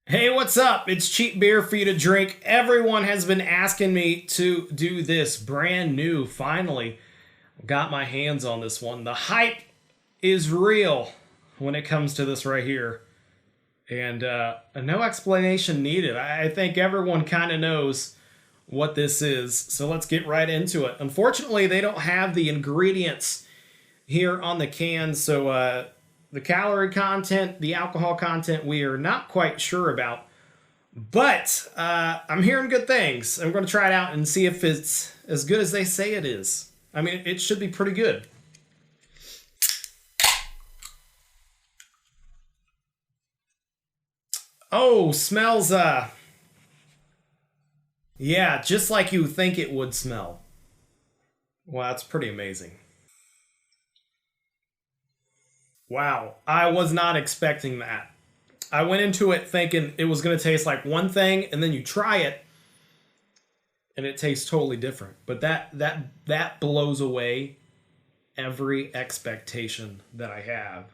Hey, what's up? It's cheap beer for you to drink. Everyone has been asking me to do this brand new. Finally, got my hands on this one. The hype is real when it comes to this right here. And no explanation needed. I think everyone kind of knows what this is. So let's get right into it. Unfortunately, they don't have the ingredients here on the can. So the calorie content, the alcohol content, we are not quite sure about. But I'm hearing good things. I'm going to try it out and see if it's as good as they say it is. I mean, it should be pretty good. Oh, smells, yeah, just like you think it would smell. Wow, that's pretty amazing. Wow, I was not expecting that. I went into it thinking it was going to taste like one thing, and then you try it, and it tastes totally different. But that blows away every expectation that I have.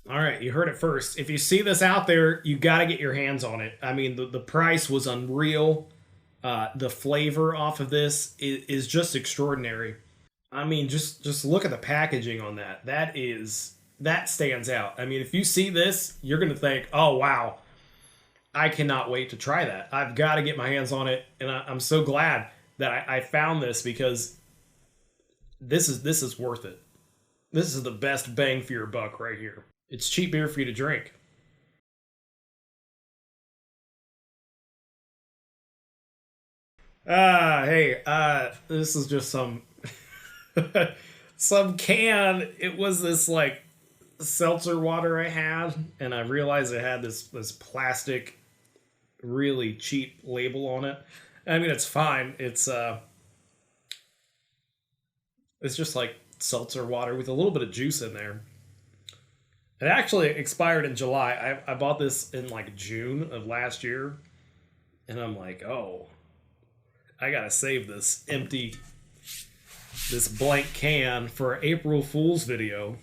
All right, you heard it first. If you see this out there, you got to get your hands on it. I mean, the price was unreal. The flavor off of this is just extraordinary. I mean, just look at the packaging on that. That stands out. I mean, if you see this, you're going to think, oh, wow, I cannot wait to try that. I've got to get my hands on it. And I'm so glad that I found this because this is worth it. This is the best bang for your buck right here. It's cheap beer for you to drink. Hey, this is just some some can. It was this like seltzer water I had, and I realized it had this plastic, really cheap label on it. I mean, it's fine. It's just like seltzer water with a little bit of juice in there. It actually expired in July. I bought this in like June of last year, and I'm like, oh, I gotta save this blank can for April Fool's video.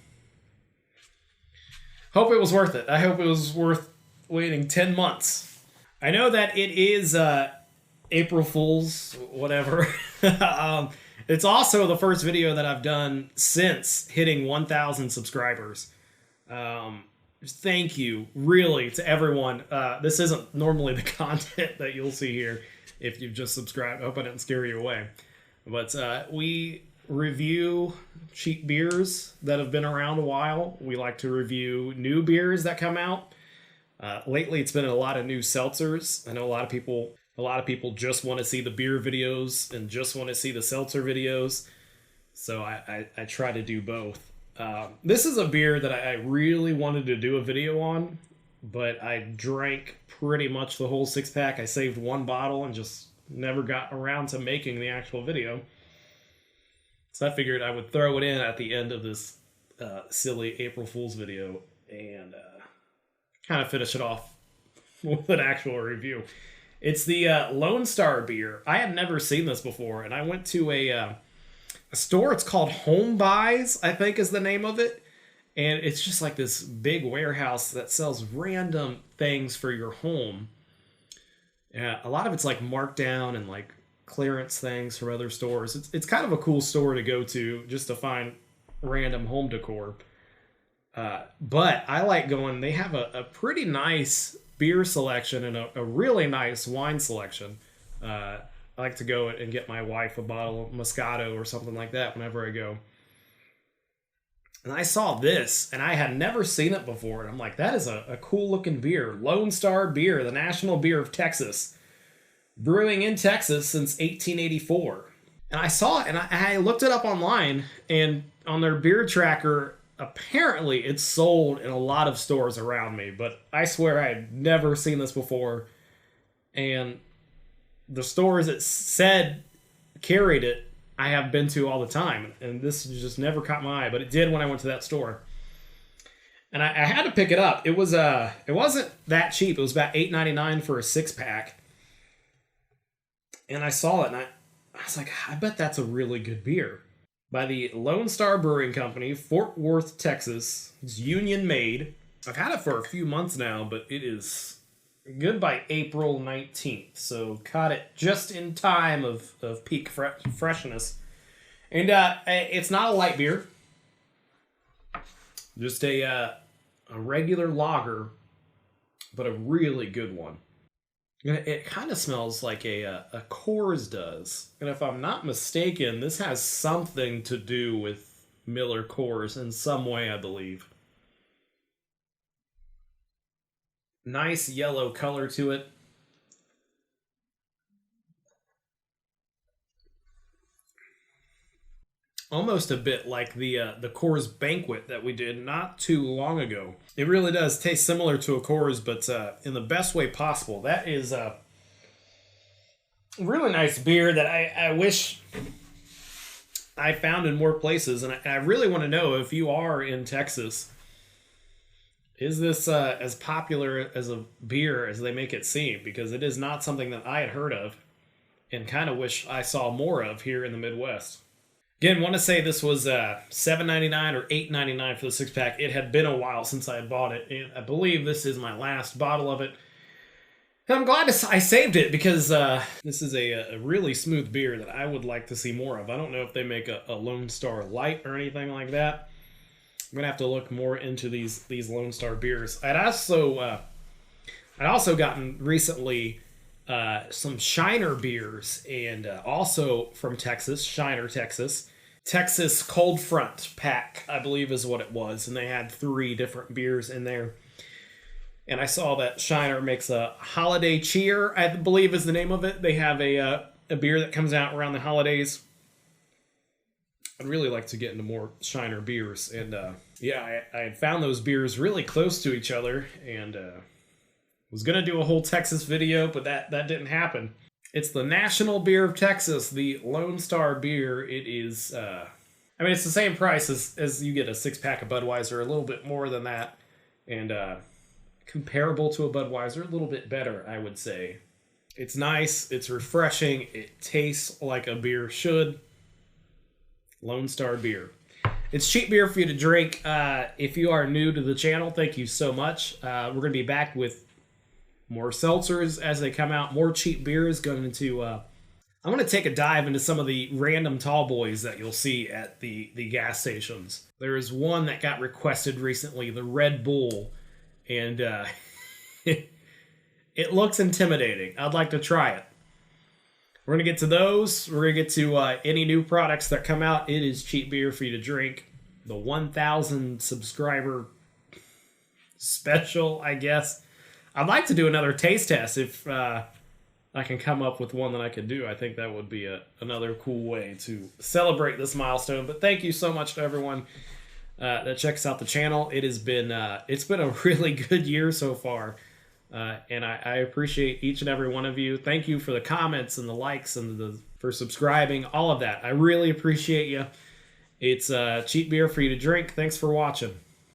Hope it was worth it. I hope it was worth waiting 10 months. I know that it is April Fool's, whatever. It's also the first video that I've done since hitting 1,000 subscribers. Thank you, really, to everyone. This isn't normally the content that you'll see here if you've just subscribed. I hope I didn't scare you away. But we review cheap beers that have been around a while. We like to review new beers that come out. Lately, it's been a lot of new seltzers. I know a lot of people just want to see the beer videos and just want to see the seltzer videos. So I try to do both. This is a beer that I really wanted to do a video on, but I drank pretty much the whole 6-pack. I saved one bottle and just never got around to making the actual video. So I figured I would throw it in at the end of this silly April Fool's video and kind of finish it off with an actual review. It's the Lone Star beer. I had never seen this before, and I went to a store. It's called Home Buys, I think is the name of it. And it's just like this big warehouse that sells random things for your home. Yeah, a lot of it's like marked down and like clearance things from other stores. It's kind of a cool store to go to just to find random home decor. But I like going, they have a pretty nice beer selection and a really nice wine selection. I like to go and get my wife a bottle of Moscato or something like that whenever I go. And I saw this, and I had never seen it before. And I'm like, that is a cool looking beer. Lone Star Beer, the national beer of Texas. Brewing in Texas since 1884. And I saw it, and I looked it up online, and on their beer tracker, apparently it's sold in a lot of stores around me. But I swear I had never seen this before. And the stores that said carried it, I have been to all the time, and this just never caught my eye, but it did when I went to that store. And I had to pick it up. It wasn't that cheap. It was about $8.99 for a 6-pack. And I saw it, and I was like, I bet that's a really good beer. By the Lone Star Brewing Company, Fort Worth, Texas. It's Union made. I've had it for a few months now, but it is good by April 19th. So caught it just in time of peak freshness. And it's not a light beer. Just a regular lager, but a really good one. It kind of smells like a Coors does. And if I'm not mistaken, this has something to do with Miller Coors in some way, I believe. Nice yellow color to it. Almost a bit like the Coors Banquet that we did not too long ago. It really does taste similar to a Coors, but in the best way possible. That is a really nice beer that I wish I found in more places. And I really want to know, if you are in Texas, is this as popular as a beer as they make it seem? Because it is not something that I had heard of and kind of wish I saw more of here in the Midwest. Again, want to say this was $7.99 or $8.99 for the 6-pack. It had been a while since I had bought it, and I believe this is my last bottle of it. And I'm glad I saved it, because this is a really smooth beer that I would like to see more of. I don't know if they make a Lone Star Light or anything like that. I'm gonna have to look more into these Lone Star beers. I'd also gotten recently some Shiner beers, and also from Texas, Shiner, Texas. Texas Cold Front pack, I believe is what it was, and they had 3 different beers in there. And I saw that Shiner makes a Holiday Cheer, I believe is the name of it. They have a beer that comes out around the holidays. I'd really like to get into more Shiner beers, and yeah, I had found those beers really close to each other, and was gonna do a whole Texas video, but that didn't happen. It's the national beer of Texas, the Lone Star beer. It is, I mean, it's the same price as you get a 6-pack of Budweiser, a little bit more than that, and comparable to a Budweiser, a little bit better, I would say. It's nice, it's refreshing, it tastes like a beer should. Lone Star beer. It's cheap beer for you to drink. If you are new to the channel, thank you so much. We're going to be back with more seltzers as they come out, more cheap beers going into... I'm going to take a dive into some of the random tall boys that you'll see at the gas stations. There is one that got requested recently, the Red Bull, and it looks intimidating. I'd like to try it. We're going to get to those. We're going to get to any new products that come out. It is cheap beer for you to drink. The 1,000 subscriber special, I guess. I'd like to do another taste test if I can come up with one that I could do. I think that would be another cool way to celebrate this milestone. But thank you so much to everyone that checks out the channel. It's been a really good year so far. And I appreciate each and every one of you. Thank you for the comments and the likes and for subscribing, all of that. I really appreciate you. It's cheap beer for you to drink. Thanks for watching.